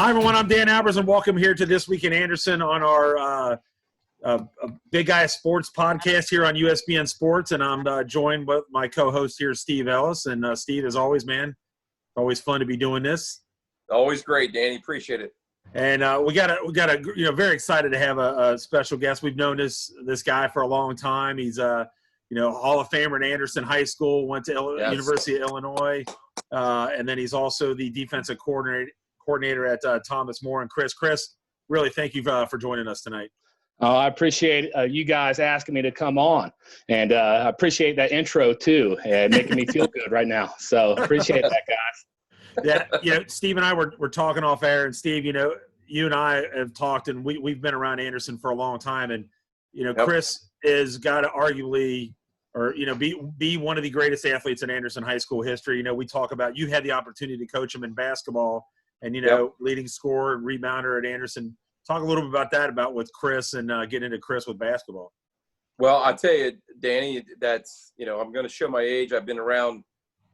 Hi, everyone. I'm Dan Albers, and welcome here to This Week in Anderson on our Big Guy Sports podcast here on USBN Sports. And I'm joined with my co-host here, Steve Ellis. And Steve, as always, man, always fun to be doing this. Always great, Danny. Appreciate it. And we got a very excited to have a special guest. We've known this guy for a long time. He's Hall of Famer at Anderson High School, went to University of Illinois, and then he's also the defensive coordinator at Thomas More. And Chris, really thank you for joining us tonight. I appreciate you guys asking me to come on, and I appreciate that intro too, and making me feel good right now. So appreciate that, guys. Yeah, Steve and I were talking off air, and Steve, you and I have talked, and we've been around Anderson for a long time, and Chris is got to arguably, or be one of the greatest athletes in Anderson High School history. We talk about, you had the opportunity to coach him in basketball, and leading scorer and rebounder at Anderson. Talk a little bit about that, about with Chris, and get into Chris with basketball. Well, I tell you, Danny, that's I'm going to show my age. I've been around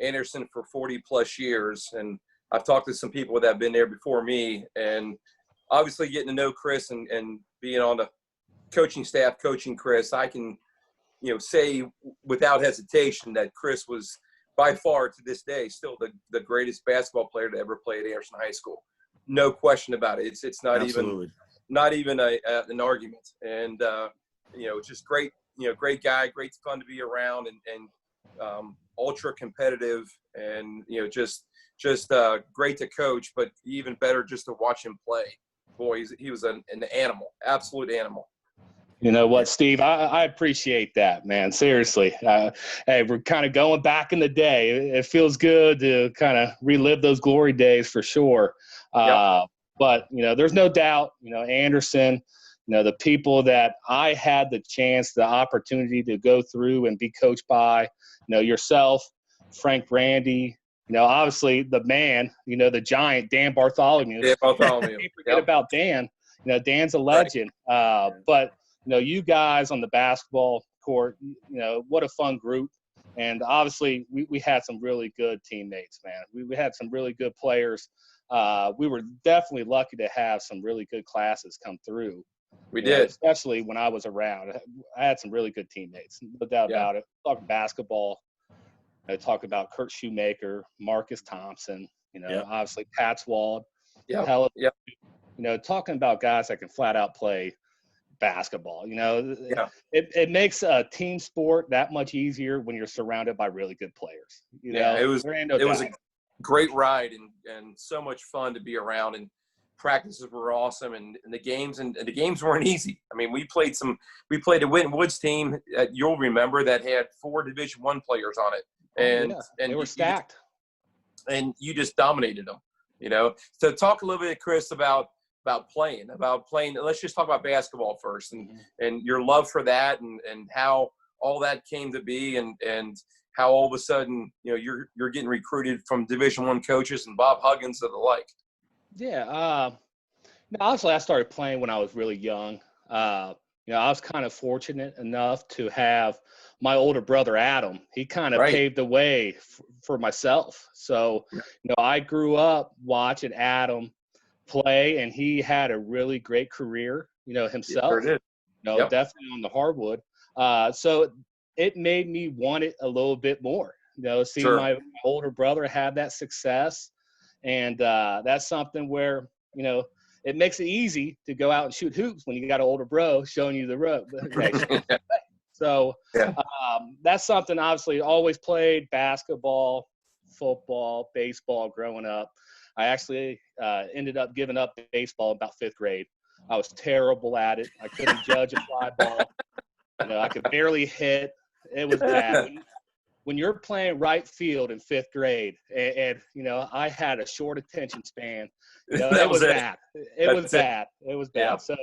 Anderson for 40 plus years, and I've talked to some people that have been there before me, and obviously getting to know Chris and being on the coaching staff, coaching Chris, I can say without hesitation that Chris was by far to this day still the greatest basketball player to ever play at Anderson High School. No question about it. It's not Absolutely. even an argument. And just great, great guy, great fun to be around, and ultra competitive, and just great to coach, but even better just to watch him play. Boy, he was an animal, absolute animal. You know what, Steve? I appreciate that, man. Seriously. Hey, we're kind of going back in the day. It feels good to kind of relive those glory days for sure. But, there's no doubt, Anderson, the people that I had the chance, the opportunity to go through and be coached by, yourself, Frank Randy, obviously the man, the giant, Dan Bartholomew. Dan Bartholomew. Can't forget about Dan. Dan's a legend. Right. But, you guys on the basketball court, what a fun group. And obviously we had some really good teammates, man. We had some really good players. We were definitely lucky to have some really good classes come through. We did. Especially when I was around. I had some really good teammates, no doubt about it. Talk basketball. Talk about Kurt Shoemaker, Marcus Thompson, obviously Patswald. Talking about guys that can flat out play basketball. It makes a team sport that much easier when you're surrounded by really good players. It was a great ride and so much fun to be around, and practices were awesome, and the games weren't easy. I mean, we played a Winton Woods team that you'll remember that had 4 Division I players on it, and they were stacked, and you just dominated them. So talk a little bit, Chris, about playing. Let's just talk about basketball first, and your love for that, and how all that came to be, and how all of a sudden, you're getting recruited from Division I coaches and Bob Huggins and the like. Yeah. Honestly, I started playing when I was really young. I was kind of fortunate enough to have my older brother, Adam. He kind of paved the way for myself. So, I grew up watching Adam play, and he had a really great career, himself. Sure did. Definitely on the hardwood. So it made me want it a little bit more. Seeing my older brother have that success, and that's something where it makes it easy to go out and shoot hoops when you got an older bro showing you the road. So that's something. Obviously, always played basketball, football, baseball growing up. I actually ended up giving up baseball in about 5th grade. I was terrible at it. I couldn't judge a fly ball. I could barely hit. It was bad. When you're playing right field in 5th grade, and I had a short attention span, it was bad. It was bad. Yeah. So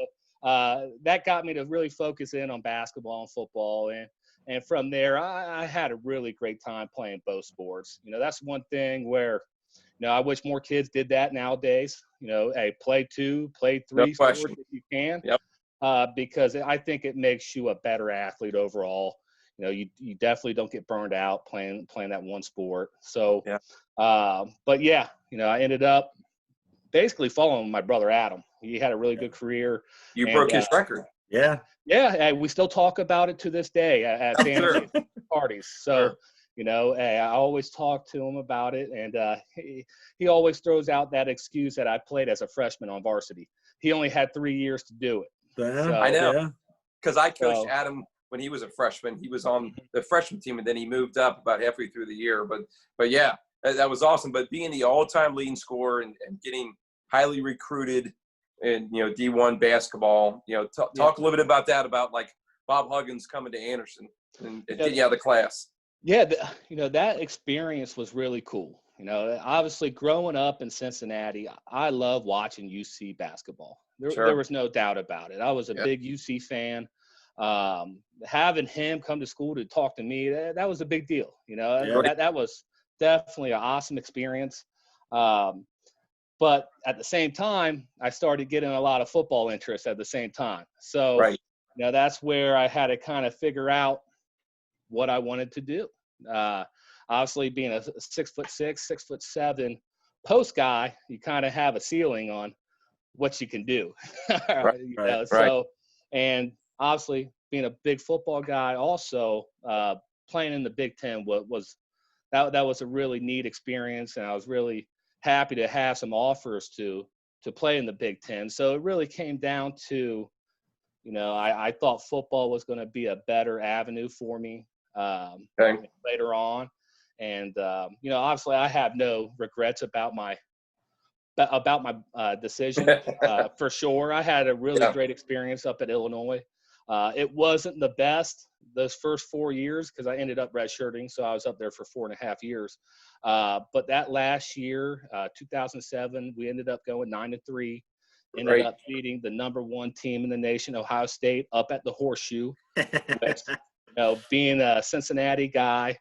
that got me to really focus in on basketball and football, and from there, I had a really great time playing both sports. That's one thing where I wish more kids did that nowadays. Hey, play 2, play 3 sports if you can. Because I think it makes you a better athlete overall. You definitely don't get burned out playing that one sport. So, but I ended up basically following my brother Adam. He had a really good career. You broke his record. Yeah. Yeah, we still talk about it to this day at family parties. So, I always talk to him about it, and he always throws out that excuse that I played as a freshman on varsity. He only had 3 years to do it. Yeah, So, I know, because I coached Adam when he was a freshman. He was on the freshman team, and then he moved up about halfway through the year. But yeah, that was awesome. But being the all-time leading scorer and getting highly recruited in D1 basketball, talk a little bit about that, about like Bob Huggins coming to Anderson and getting you out of the class. Yeah, that experience was really cool. Obviously growing up in Cincinnati, I love watching UC basketball. There was no doubt about it. I was a big UC fan. Having him come to school to talk to me, that was a big deal. That was definitely an awesome experience. But at the same time, I started getting a lot of football interest at the same time. So, that's where I had to kind of figure out what I wanted to do. Obviously, being a 6'6", 6'7" post guy, you kind of have a ceiling on what you can do. So, and obviously, being a big football guy, also playing in the Big Ten was a really neat experience, and I was really happy to have some offers to play in the Big Ten. So it really came down to, I thought football was going to be a better avenue for me later on. And, obviously I have no regrets about my decision for sure. I had a really great experience up at Illinois. It wasn't the best those first 4 years because I ended up redshirting, so I was up there for 4.5 years. But that last year, 2007, we ended up going 9-3. Ended up beating the #1 team in the nation, Ohio State, up at the Horseshoe. Which, being a Cincinnati guy,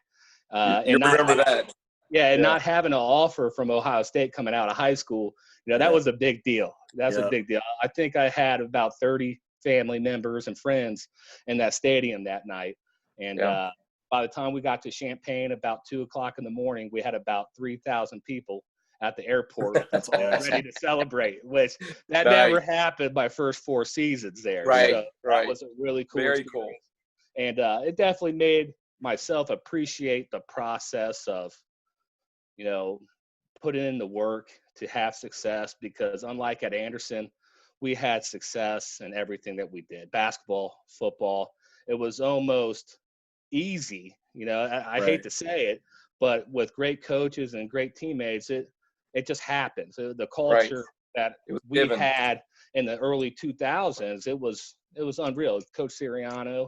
you remember that? Yeah, and not having an offer from Ohio State coming out of high school, that was a big deal. That's a big deal. I think I had about 30 family members and friends in that stadium that night. And by the time we got to Champaign, about 2:00 in the morning, we had about 3,000 people at the airport ready to celebrate, which that never happened my first 4 seasons there. So that was a really cool Very experience. Cool. And it definitely made myself appreciate the process of, putting in the work to have success, because unlike at Anderson, we had success in everything that we did. Basketball, football, it was almost easy. I hate to say it, but with great coaches and great teammates, it just happened. So the culture that we had in the early 2000s, it was unreal. Coach Siriano,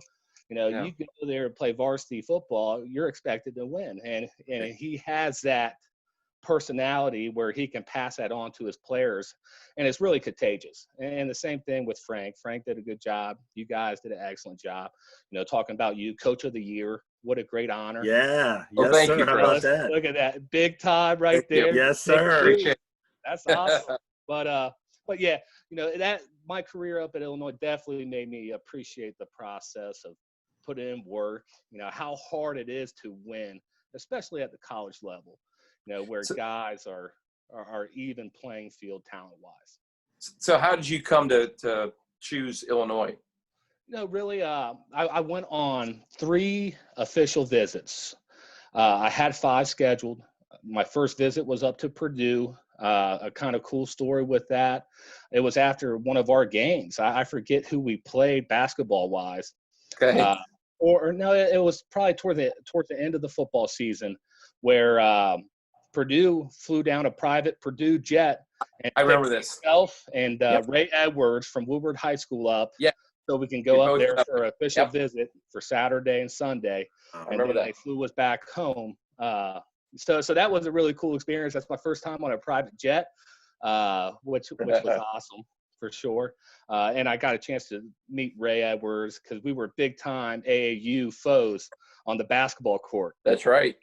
you go there and play varsity football, you're expected to win. And he has that personality where he can pass that on to his players, and it's really contagious. And the same thing with Frank. Frank did a good job. You guys did an excellent job. Talking about you, Coach of the Year. What a great honor. Yeah. Yes, sir. How about that? Look at that. Big time right there. Yes, sir. That's awesome. But yeah, that my career up at Illinois definitely made me appreciate the process of putting in work, how hard it is to win, especially at the college level, where guys are even playing field talent-wise. So how did you come to choose Illinois? Really, I went on 3 official visits. I had 5 scheduled. My first visit was up to Purdue. A kind of cool story with that. It was after one of our games. I forget who we played basketball-wise. Okay. Or no, it was probably towards the end of the football season, where Purdue flew down a private Purdue jet. And I remember this. Myself and Ray Edwards from Woodward High School up. Yeah. So we can go up there for an official visit for Saturday and Sunday. I remember that. They flew us back home. So that was a really cool experience. That's my first time on a private jet, which was awesome for sure. And I got a chance to meet Ray Edwards because we were big time AAU foes on the basketball court. That's right.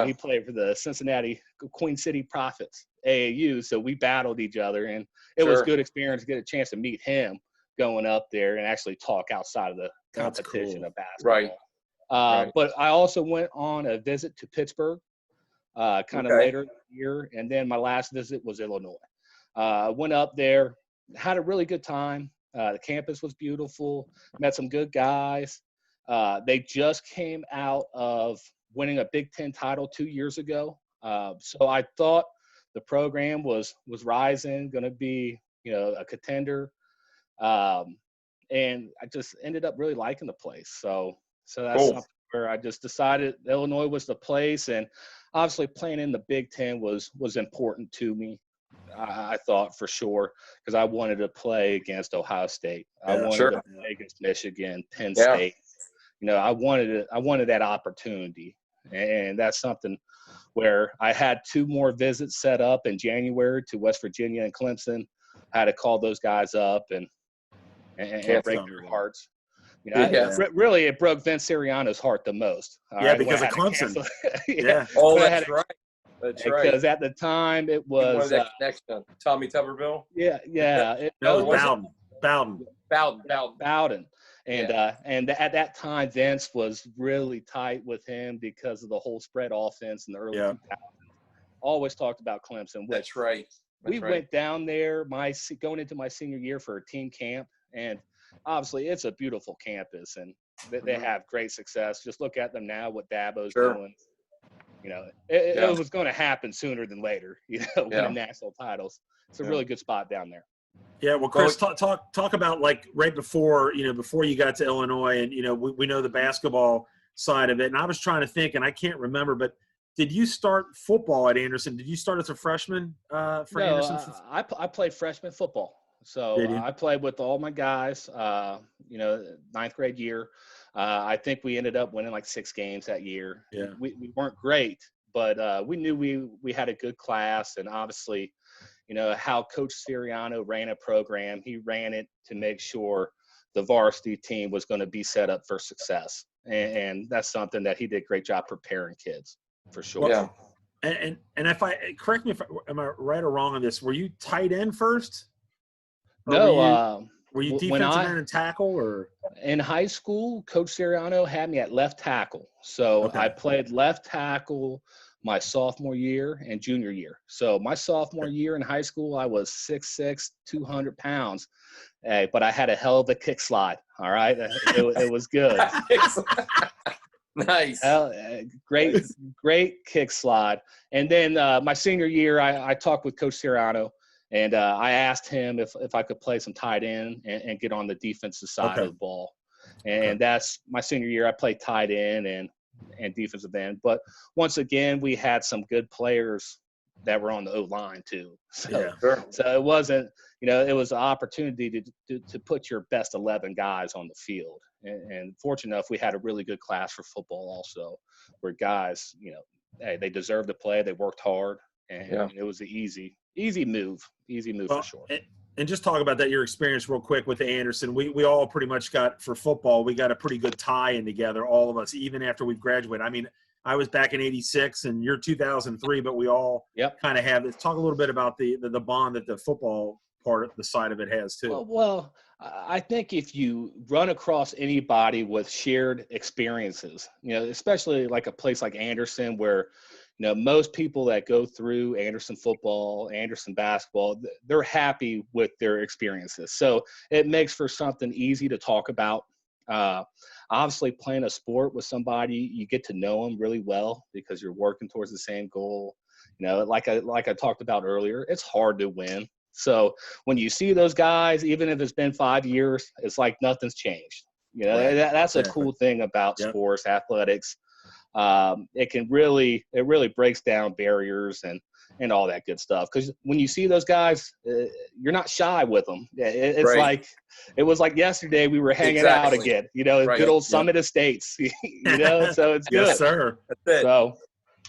He played for the Cincinnati Queen City Profits AAU, so we battled each other, and it was a good experience to get a chance to meet him going up there and actually talk outside of the competition of basketball. Right. But I also went on a visit to Pittsburgh kind of later in the year, and then my last visit was Illinois. Went up there, had a really good time. The campus was beautiful, met some good guys. They just came out of winning a Big Ten title 2 years ago. So I thought the program was rising, going to be, a contender. And I just ended up really liking the place. So that's Cool. something where I just decided Illinois was the place, and obviously playing in the Big Ten was important to me. I thought for sure, because I wanted to play against Ohio State. I wanted to play against Michigan, Penn State. I wanted that opportunity, and that's something where I had 2 more visits set up in January to West Virginia and Clemson. I had to call those guys up and break their hearts. Really, it broke Vince Sirianni's heart the most. Because of Clemson. Oh, that's right. That's right. Because at the time it was that connection. Tommy Tuberville. Yeah. Bowden. And at that time, Vince was really tight with him because of the whole spread offense in the early 2000s. Always talked about Clemson. That's right. We went down there going into my senior year for a team camp, and obviously it's a beautiful campus, and they have great success. Just look at them now, what Dabo's doing. It was going to happen sooner than later, winning national titles. It's a really good spot down there. Yeah, well, Chris, talk about like right before, before you got to Illinois, and, we know the basketball side of it. And I was trying to think, and I can't remember, but did you start football at Anderson? Did you start as a freshman for Anderson? I played freshman football. So I played with all my guys, 9th grade year. I think we ended up winning like 6 games that year. Yeah. We weren't great, but we knew we had a good class, and obviously, how Coach Sirianno ran a program, he ran it to make sure the varsity team was going to be set up for success. And that's something that he did a great job preparing kids, for sure. Yeah. And if correct me if am I right or wrong on this, were you tight end first? No. Were you defensive end and tackle, or? In high school, Coach Sirianno had me at left tackle. So I played left tackle my sophomore year and junior year. So my sophomore year in high school, I was 6'6", 200 pounds. But I had a hell of a kick slide. All right. It was good. Nice. Great kick slide. And then my senior year, I talked with Coach Sirianno, and I asked him if I could play some tight end and get on the defensive side of the ball. And that's my senior year. I played tight end and defensive end. But once again, we had some good players that were on the O-line too. So it wasn't, it was an opportunity to put your best 11 guys on the field. And fortunate enough, we had a really good class for football also, where guys, they deserved to play. They worked hard, and it was an easy move for sure. And just talk about your experience real quick with Anderson. We all pretty much got, for football, we got a pretty good tie-in together, all of us, even after we graduated. I mean, I was back in 86 and you're 2003, but we all kind of have this. Talk a little bit about the bond that the football part of the side of it has too. Well, I think if you run across anybody with shared experiences, especially like a place like Anderson where, most people that go through Anderson football, Anderson basketball, they're happy with their experiences. So it makes for something easy to talk about. Obviously, playing a sport with somebody, you get to know them really well because you're working towards the same goal. Like I talked about earlier, it's hard to win. So when you see those guys, even if it's been 5 years, it's like nothing's changed. That's a cool thing about sports, athletics. It really breaks down barriers and all that good stuff. Because when you see those guys, you're not shy with them. It's like it was like yesterday we were hanging out again. Good old Summit Estates. So it's good. Yes, sir. That's it. So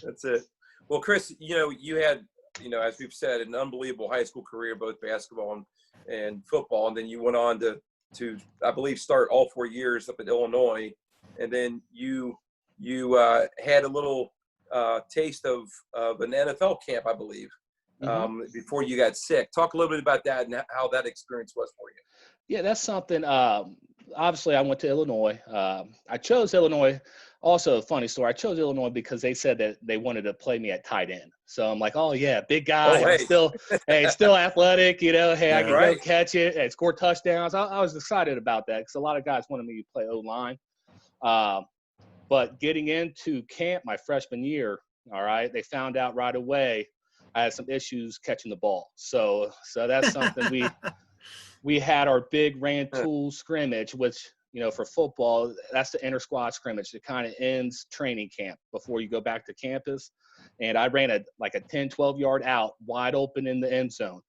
that's it. Well, Chris, you had as we've said, an unbelievable high school career, both basketball and football, and then you went on to I believe start all 4 years up at Illinois, and then you had a little taste of an NFL camp, I believe, before you got sick. Talk a little bit about that and how that experience was for you. Yeah, that's something obviously I went to Illinois. I chose Illinois. Also, a funny story. I chose Illinois because they said that they wanted to play me at tight end. So I'm like, oh yeah, big guy. Oh, hey. Still athletic. You know, hey, I can Right. go catch it and score touchdowns. I was excited about that because a lot of guys wanted me to play O-line. But getting into camp my freshman year, all right, they found out right away I had some issues catching the ball. So that's something we had our big ran tool scrimmage, which, you know, for football, that's the inter squad scrimmage. It kind of ends training camp before you go back to campus. And I ran a 10, 12-yard out wide open in the end zone,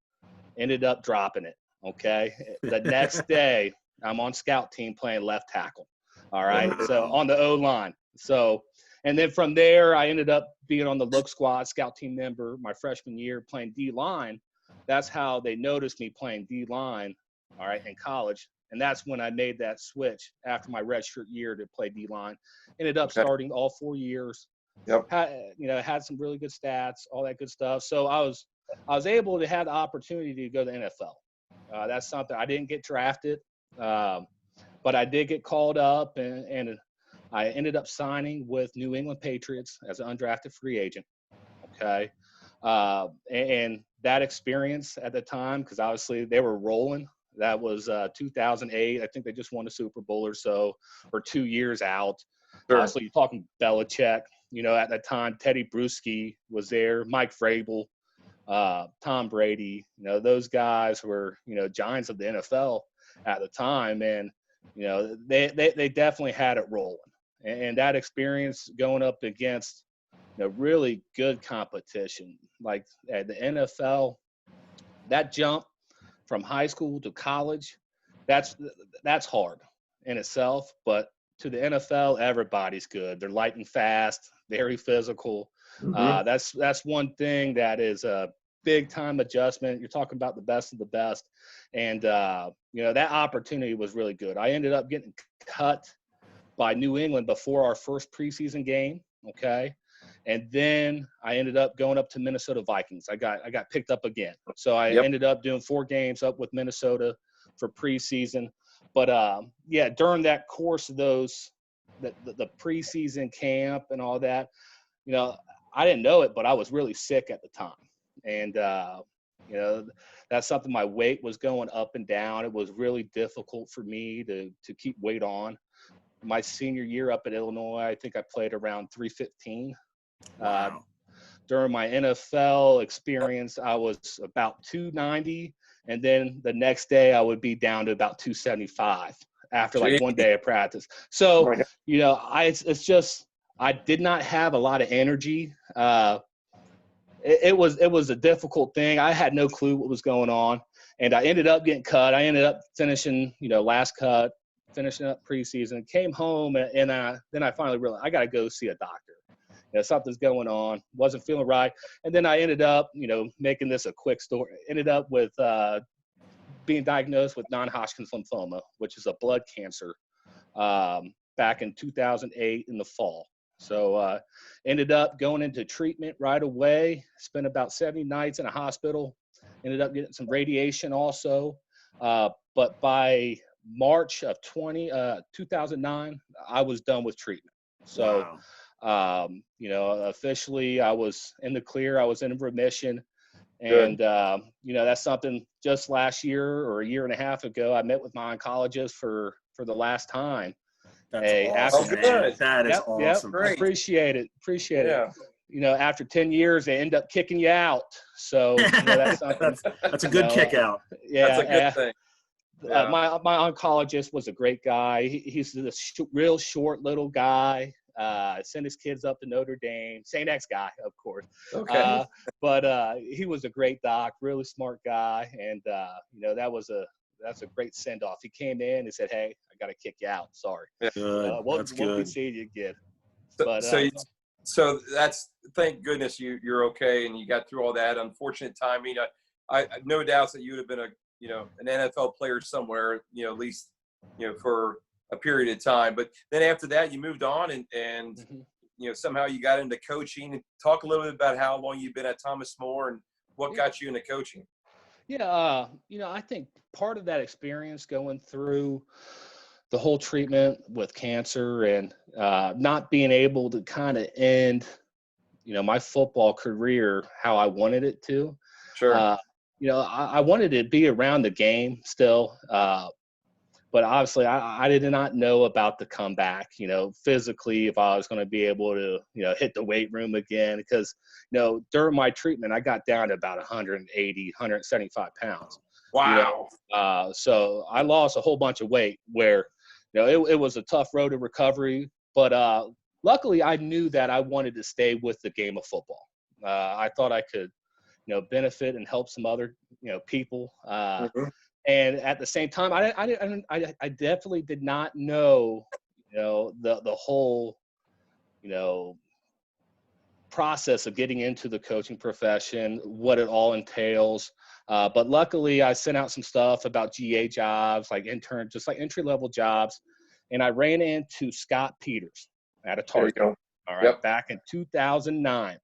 ended up dropping it. Okay. The next day I'm on scout team playing left tackle. All right. Wow. So on the O-line. So, and then from there, I ended up being on the look squad, scout team member, my freshman year playing D-line. That's how they noticed me playing D-line, all right, in college. And that's when I made that switch after my redshirt year to play D-line. Ended up starting all 4 years. Yep. Had some really good stats, all that good stuff. So I was able to have the opportunity to go to the NFL. That's something I didn't get drafted, but I did get called up, and I ended up signing with New England Patriots as an undrafted free agent. Okay. And that experience at the time, because obviously they were rolling. That was 2008. I think they just won a Super Bowl or so, or 2 years out. Sure. So you're talking Belichick. You know, at that time, Teddy Bruschi was there, Mike Vrabel, Tom Brady. You know, those guys were, you know, giants of the NFL at the time, and you know, they definitely had it rolling. And that experience going up against, you know, really good competition like at the NFL, that jump from high school to college, that's hard in itself. But to the NFL, everybody's good. They're light and fast, very physical. Mm-hmm. That's one thing that is a big time adjustment. You're talking about the best of the best, and you know, that opportunity was really good. I ended up getting cut by New England before our first preseason game. Okay. And then I ended up going up to Minnesota Vikings. I got picked up again. So I ended up doing 4 games up with Minnesota for preseason. But yeah, during that course of those, the preseason camp and all that, you know, I didn't know it, but I was really sick at the time. And, you know, that's something, my weight was going up and down. It was really difficult for me to keep weight on. My senior year up at Illinois, I think I played around 315. Wow. During my NFL experience, I was about 290, and then the next day I would be down to about 275 after like one day of practice. So, you know, it's just, I did not have a lot of energy. It was a difficult thing. I had no clue what was going on, and I ended up getting cut. I ended up finishing, you know, last cut, finishing up preseason, came home, and then I finally realized I got to go see a doctor. You know, something's going on, wasn't feeling right. And then I ended up, you know, making this a quick story, ended up with being diagnosed with non-Hodgkin's lymphoma, which is a blood cancer, back in 2008 in the fall. So ended up going into treatment right away, spent about 70 nights in a hospital, ended up getting some radiation also. But by March of 2009, I was done with treatment. So, wow. You know, officially I was in the clear, I was in remission. And, you know, that's something just last year or a year and a half ago, I met with my oncologist for the last time. That's awesome, man. That is awesome. Great. Appreciate it. You know, after 10 years, they end up kicking you out. So, you know, that's something. That's a good kick out. Yeah. That's a good thing. Yeah. My oncologist was a great guy. He's this real short little guy. Sent his kids up to Notre Dame. St. X guy, of course. Okay. But he was a great doc, really smart guy, and you know, that's a great send off. He came in and said, "Hey, I got to kick you out. Sorry. Good. That's good. Won't be seeing you again." So that's, thank goodness you're okay and you got through all that. Unfortunate timing. I no doubts that you would have been an NFL player somewhere, you know, at least, you know, for a period of time. But then after that, you moved on and mm-hmm. you know, somehow you got into coaching. Talk a little bit about how long you've been at Thomas More and what got you into coaching. Yeah, you know, I think part of that experience going through the whole treatment with cancer and not being able to kind of end, my football career how I wanted it to. Sure. I wanted to be around the game still, but obviously I did not know about the comeback, physically, if I was going to be able to, hit the weight room again. Because, during my treatment, I got down to about 180, 175 pounds. Wow. So I lost a whole bunch of weight where, it was a tough road to recovery. But luckily, I knew that I wanted to stay with the game of football. I thought I could, benefit and help some other, people. And at the same time, I definitely did not know, the whole, process of getting into the coaching profession, what it all entails. But luckily, I sent out some stuff about GA jobs, like just like entry-level jobs. And I ran into Scott Peters at a Target. There you go. All right, Yep. back in 2009.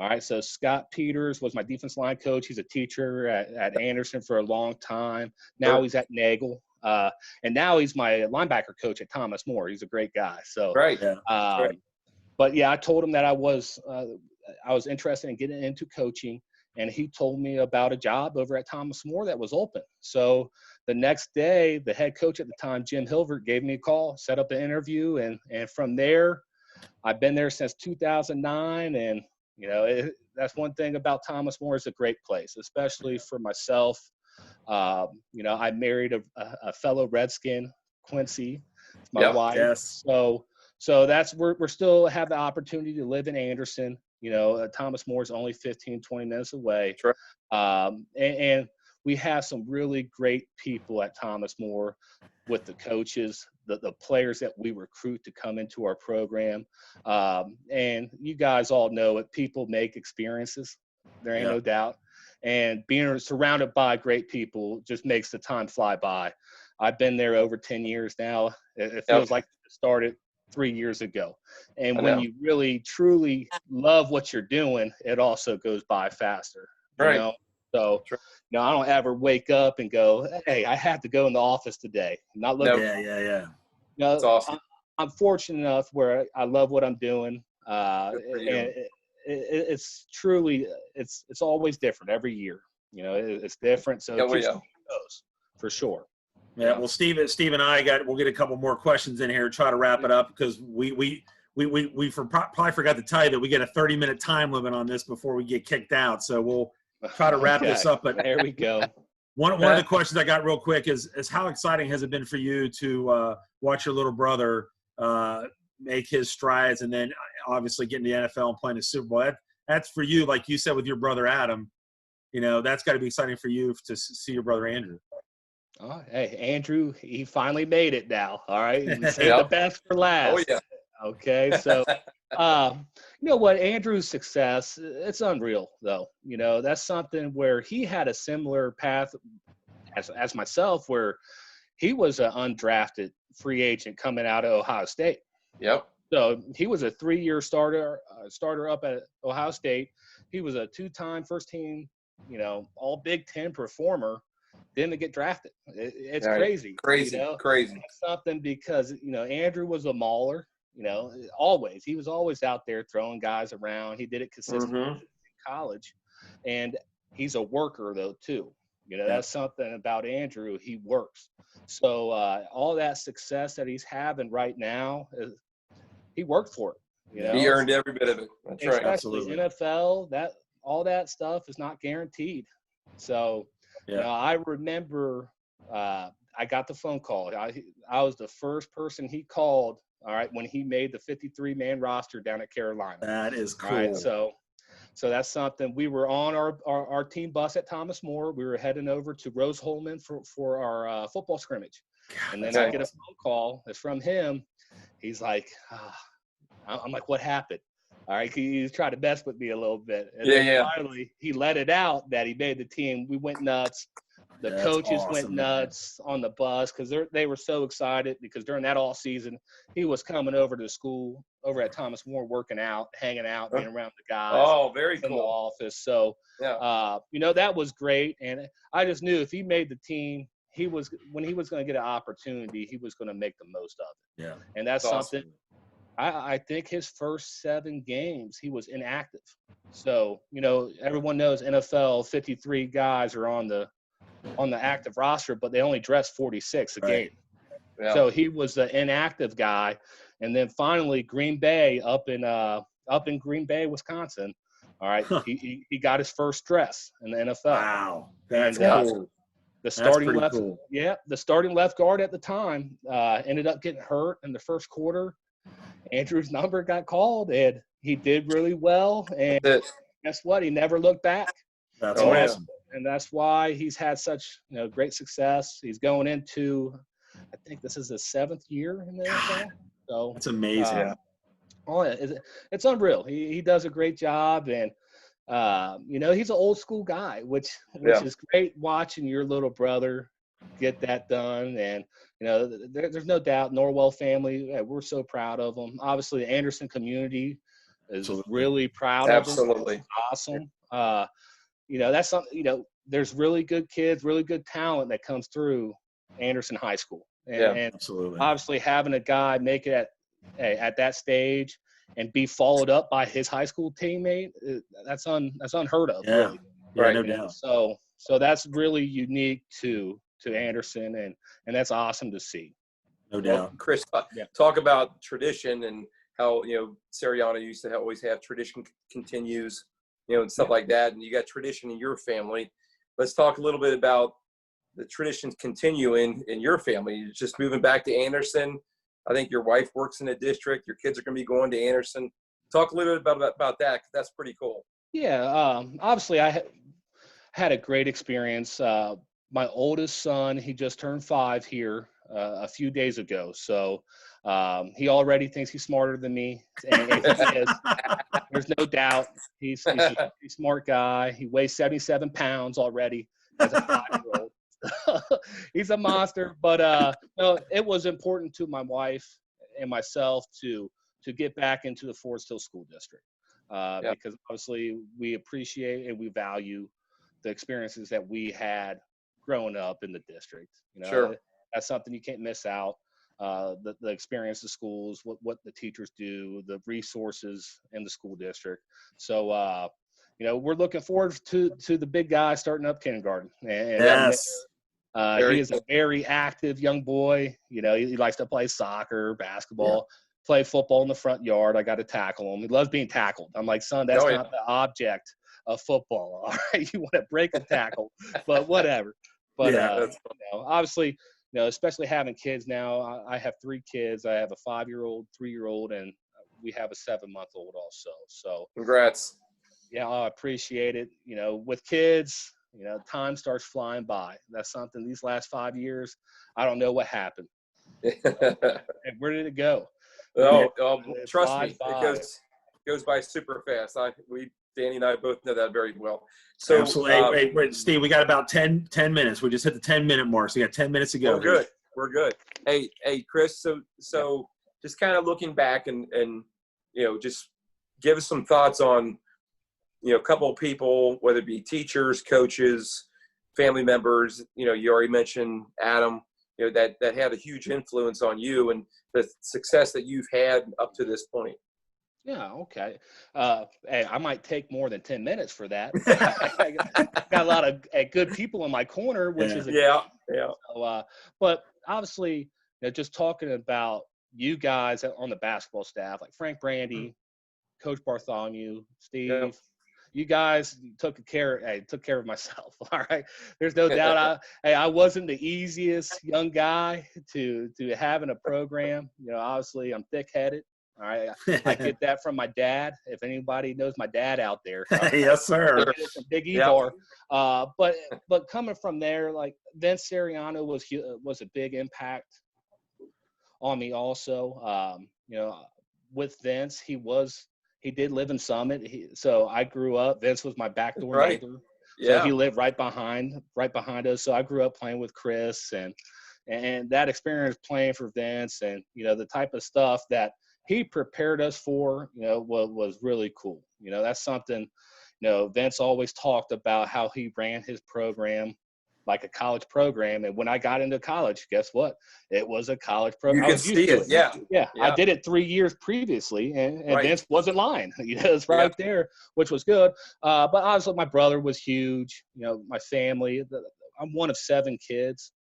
All right, so Scott Peters was my defense line coach. He's a teacher at Anderson for a long time. Now he's at Nagel. And now he's my linebacker coach at Thomas More. He's a great guy. So, Right. Right. But yeah, I told him that I was interested in getting into coaching, and he told me about a job over at Thomas More that was open. So the next day, the head coach at the time, Jim Hilvert, gave me a call, set up an interview, and from there, I've been there since 2009. And that's one thing about Thomas More, is a great place, especially for myself. I married a fellow Redskin, Quincy, my wife. Yes. So that's we're still have the opportunity to live in Anderson. Thomas More is only 15, 20 minutes away. Sure. And we have some really great people at Thomas More with the coaches, the players that we recruit to come into our program. And you guys all know it. People make experiences. There ain't no doubt. And being surrounded by great people just makes the time fly by. I've been there over 10 years now. It feels like it started 3 years ago. And when you really, truly love what you're doing, it also goes by faster. Right. So, I don't ever wake up and go, hey, I have to go in the office today. I'm not looking. Yeah. That's awesome. I'm fortunate enough where I love what I'm doing. And it's truly, it's always different every year. It's different. So it keeps me goes, for sure. Yeah. Well, Steve and I we'll get a couple more questions in here, try to wrap it up, because we probably forgot to tell you that we get a 30-minute time limit on this before we get kicked out. So we'll try to wrap this up. But there we go. One of the questions I got real quick is how exciting has it been for you to watch your little brother make his strides, and then obviously getting the NFL and playing the Super Bowl? That's for you, like you said with your brother Adam. That's got to be exciting for you to see your brother Andrew. Oh, hey, Andrew, he finally made it now. All right. We saved the best for last. Oh, yeah. Okay. So, you know what? Andrew's success, it's unreal, though. That's something where he had a similar path as myself, where he was an undrafted free agent coming out of Ohio State. Yep. So he was a 3-year starter up at Ohio State. He was a 2-time first team, all Big Ten performer. Didn't get drafted. It's crazy. Crazy. It's something because, Andrew was a mauler, always. He was always out there throwing guys around. He did it consistently in college. And he's a worker, though, too. That's something about Andrew. He works. So all that success that he's having right now, he worked for it. He earned every bit of it. That's right. Especially NFL, all that stuff is not guaranteed. So – I remember I got the phone call. I was the first person he called, all right, when he made the 53-man roster down at Carolina. That is cool. Right, so that's something. We were on our team bus at Thomas More. We were heading over to Rose Holman for our football scrimmage. And then I get a phone call. It's from him. He's like, I'm like, what happened? All right, he tried to mess with me a little bit. And finally, he let it out that he made the team. We went nuts. The coaches went nuts on the bus because they were so excited, because during that all season, he was coming over to the school over at Thomas More, working out, hanging out, being around the guys. Oh, very cool. In the office. So, that was great. And I just knew if he made the team, when he was going to get an opportunity, he was going to make the most of it. Yeah. And that's Awesome. something. I think his first 7 games he was inactive. So everyone knows NFL 53 guys are on the active roster, but they only dress 46 a game. Yeah. So he was the inactive guy, and then finally Green Bay up in Green Bay, Wisconsin. All right, he got his first dress in the NFL. Wow, that's And, cool. The starting That's left, pretty cool. the starting left guard at the time ended up getting hurt in the first quarter. Andrew's number got called, and he did really well. And guess what? He never looked back. That's awesome. And that's why he's had such great success. He's going into, I think this is his 7th year in the NFL. So that's amazing. It's unreal. He does a great job, and he's an old school guy, which is great watching your little brother get that done. And there's no doubt Norwell family, we're so proud of them. Obviously, the Anderson community is really proud of them. Absolutely awesome. That's something. There's really good kids, really good talent that comes through Anderson High School. And absolutely. Obviously, having a guy make it at that stage and be followed up by his high school teammate, that's unheard of. Yeah. Really. Yeah, right. No doubt. So that's really unique to Anderson, and that's awesome to see. No doubt. Well, Chris, talk about tradition and how Sirianni used to always have tradition continues, and stuff like that. And you got tradition in your family. Let's talk a little bit about the traditions continuing in your family. You're just moving back to Anderson. I think your wife works in the district. Your kids are going to be going to Anderson. Talk a little bit about that, because that's pretty cool. Yeah, obviously I had a great experience. My oldest son, he just turned 5 here a few days ago. So he already thinks he's smarter than me. And he is. There's no doubt. He's a smart guy. He weighs 77 pounds already as a 5-year-old. He's a monster. But it was important to my wife and myself to get back into the Forest Hill School District because obviously we appreciate and we value the experiences that we had growing up in the district. Sure. That's something you can't miss out. The experience of schools, what the teachers do, the resources in the school district. So, we're looking forward to the big guy starting up kindergarten. And he is a very active young boy. He likes to play soccer, basketball, play football in the front yard. I got to tackle him. He loves being tackled. I'm like, son, that's not the object of football. All right, you want to break the tackle, but whatever. But obviously, especially having kids now. I have 3 kids. I have a 5-year-old, 3-year-old, and we have a 7-month-old also. So congrats. Yeah, I appreciate it. With kids, time starts flying by. That's something these last 5 years, I don't know what happened. And where did it go? Trust me, it goes by super fast. Danny and I both know that very well. So, absolutely. Wait, Steve, we got about 10 minutes. We just hit the 10-minute mark, so we got 10 minutes to go. We're good. Hey, Chris. So just kind of looking back and just give us some thoughts on a couple of people, whether it be teachers, coaches, family members. You already mentioned Adam. That had a huge influence on you and the success that you've had up to this point. Yeah, okay. Hey, I might take more than 10 minutes for that. I got a lot of good people in my corner, which is So, but obviously, just talking about you guys on the basketball staff, like Frank Brandy, Coach Bartholomew, Steve, you guys took care of myself. All right. There's no doubt. I wasn't the easiest young guy to have in a program. Obviously I'm thick-headed. All right. I get that from my dad. If anybody knows my dad out there. Yes, sir. Big Evar. But coming from there, like Vince Sirianni was a big impact on me also. With Vince, he did live in Summit. So I grew up. Vince was my backdoor neighbor. So he lived right behind us. So I grew up playing with Chris and that experience playing for Vince and the type of stuff that he prepared us for, was really cool. That's something, Vince always talked about how he ran his program like a college program. And when I got into college, guess what? It was a college program. You can see it. Yeah. I did it 3 years previously, and Vince wasn't lying. It's right there, which was good. But obviously my brother was huge. My family, I'm one of 7 kids.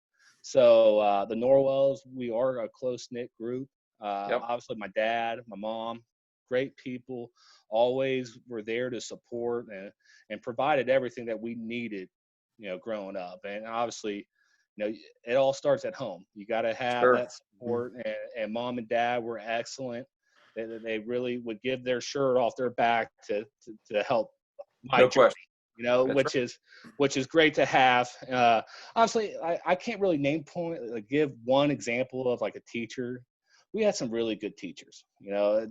So the Norwells, we are a close-knit group. Obviously my dad, my mom, great people, always were there to support and provided everything that we needed, growing up. And obviously, it all starts at home. You got to have that support, and mom and dad were excellent. They really would give their shirt off their back to help my journey, which is great to have. Obviously, I can't really give one example of like a teacher. We had some really good teachers,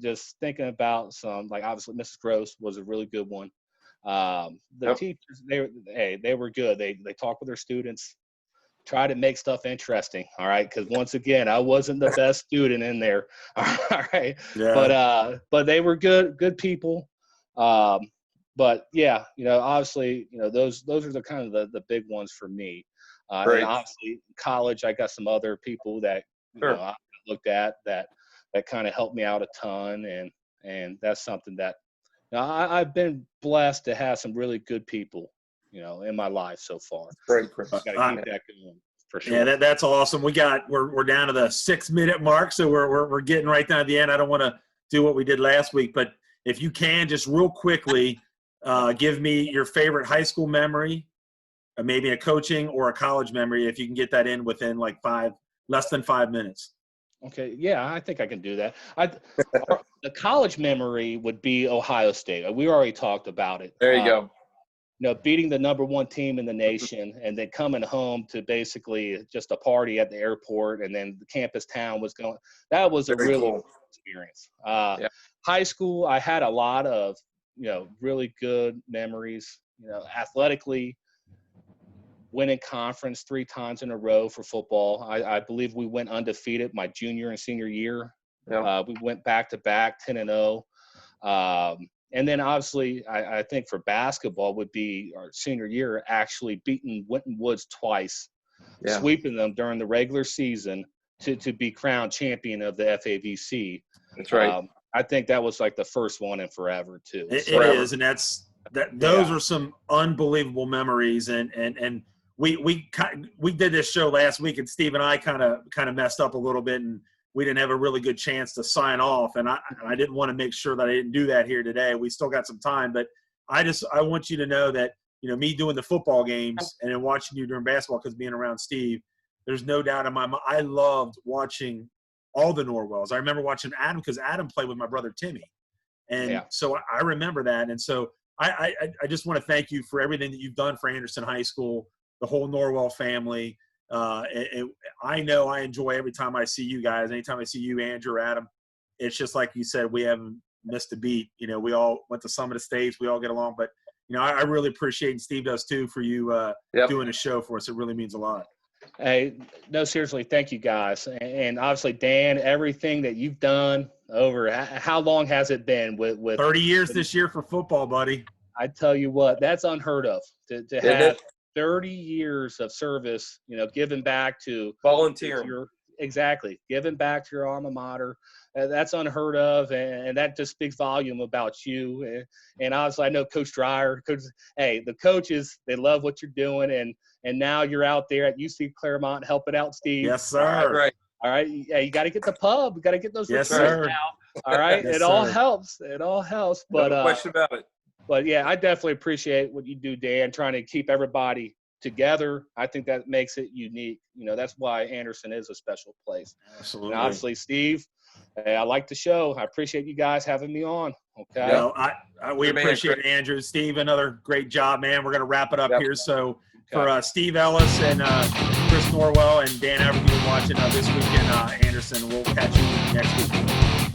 just thinking about some, like obviously Mrs. Gross was a really good one. The teachers, they were good. They talked with their students, try to make stuff interesting. All right. Cause once again, I wasn't the best student in there. All right. Yeah. But they were good people. But yeah, obviously, those are the kind of the big ones for me. And obviously college, I got some other people that, I looked at that kind of helped me out a ton. And that's something that I've been blessed to have some really good people, in my life so far. Great, Chris. Got to keep that going for sure. Yeah, that's awesome. We're down to the 6-minute mark, so we're getting right down to the end. I don't want to do what we did last week, but if you can, just real quickly, give me your favorite high school memory, maybe a coaching or a college memory, if you can get that in within like less than 5 minutes. Okay, yeah, I think I can do that. The college memory would be Ohio State. We already talked about it. There you go. Beating the #1 team in the nation, and then coming home to basically just a party at the airport, and then the campus town was going. That was a really cool experience. High school, I had a lot of really good memories. Athletically, winning conference 3 times in a row for football. I believe we went undefeated my junior and senior year. We went back-to-back 10-0. And then obviously I think for basketball would be our senior year, actually beating Winton Woods twice, sweeping them during the regular season to be crowned champion of the FAVC. That's right. I think that was like the first one in forever too. It is, and those are some unbelievable memories. And we did this show last week, and Steve and I kind of messed up a little bit, and we didn't have a really good chance to sign off. And I didn't want to make sure that I didn't do that here today. We still got some time, but I want you to know that, me doing the football games and then watching you during basketball, because being around Steve, there's no doubt in my mind. I loved watching all the Norwells. I remember watching Adam, because Adam played with my brother Timmy. And so I remember that. And so I just want to thank you for everything that you've done for Anderson High School, the whole Norwell family. I know I enjoy every time I see you guys. Anytime I see you, Andrew, or Adam, it's just like you said, we haven't missed a beat. We all went to some of the states. We all get along. But, I really appreciate, and Steve does too, for you doing a show for us. It really means a lot. Hey, no, seriously, thank you guys. And obviously, Dan, everything that you've done over, how long has it been with 30 years this year for football, buddy. I tell you what, that's unheard of to have 30 years of service, giving back to volunteering. Exactly. Giving back to your alma mater. That's unheard of. And that just speaks volume about you. And obviously, I know Coach Dreyer, the coaches, they love what you're doing. And now you're out there at UC Claremont helping out Steve. Yes, sir. All right. Yeah, you got to get the pub. You got to get those recruits out. All right. Yes, it all helps. It all helps. But no question about it. But yeah, I definitely appreciate what you do, Dan, trying to keep everybody together. I think that makes it unique. That's why Anderson is a special place. Absolutely. And obviously, Steve, I like the show. I appreciate you guys having me on. Okay. No, we appreciate it, Andrew. Steve, another great job, man. We're going to wrap it up here. So for Steve Ellis and Chris Norwell and Dan Evergreen watching This Week in Anderson, we'll catch you next week.